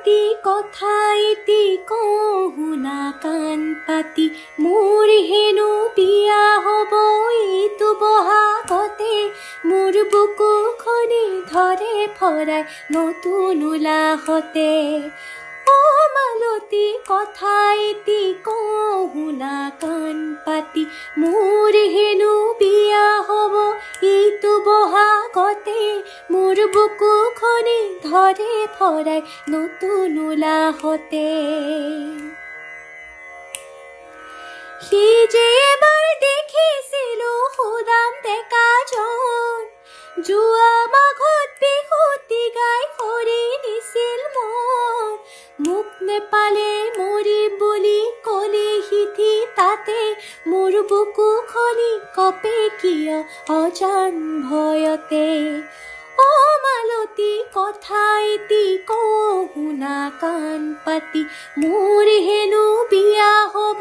মালতী কথা এটি কওঁ শুনা কাণ পাতি, মোৰ হেনো বিয়া হ'ব এইটো বহাগতে। মোৰ বুকুখনি ধৰে ফৰাই নতুন উলাহতে। অ মালতী কথা এটি কওঁ শুনা কাণ পাতি, মোৰ হেনো বিয়া হ'ব এইটো বহাগতে। মোৰ বুকুখনি ধৰে ফৰাই নতুন উলাহতে। সি যে এবাৰ দেখিছিলো সুদাম ডেকাজন, যোৱা মাঘত বিহুতি গাই কৰি নিছিল মন। মোক নেপালে মৰিম বুলি ক'লে সিঠি তাতে, মোৰ বুকুখনি কপে কিয় অজান ভয়তে। অ মালতী কথা এটি কওঁ শুনা কাণ পাতি, মোৰ হেনো বিয়া হ'ব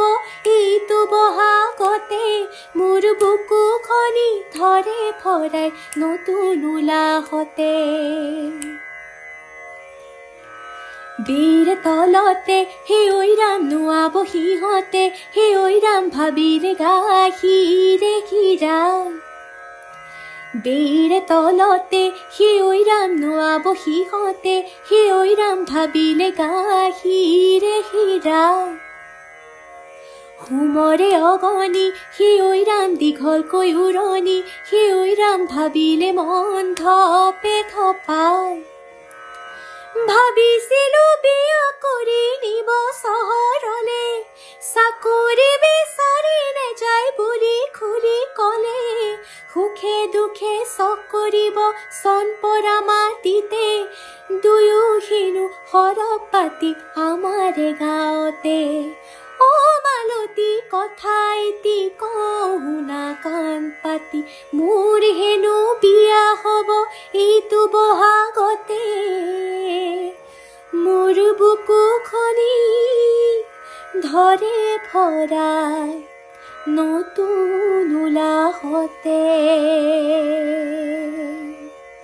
এইটো বহাগতে। মোৰ বুকুখনি ধৰে ফৰাই নতুন উলাহতে। বীৰ তলতে হে ঐ ৰাম নোৱাব সিহঁতে, হে ঐ ৰাম ভাবিলে গাখীৰে খীৰা। বীৰ তলতে হে ঐ ৰাম নোৱাব সিহঁতে, হে ঐ ৰাম ভাবিলে গাখীৰে খীৰা। হোমৰে অগণি হে ঐ ৰাম দীঘলকৈ উৰণি, হে ঐ ৰাম ভাবিলে মন ধপে ধপাই। ভাবিছিলো বিয়া কৰি নিব চহৰলে, চাকৰি বিচাৰি নেযায় বুলি খুলি ক'লে। সুখে দুখে চখ কৰিব চন পৰা মাটিতে, দুয়ো হেনো সৰগ পাতি আমাৰে গাঁৱতে। অ মালতী কথা এটি কওঁ শুনা কাণ পাতি, মোৰ হেনো বিয়া হ'ব এইটো বহাগতে। মোৰ বুকুখনি ধৰে ফৰাই নতুন উলাহতে।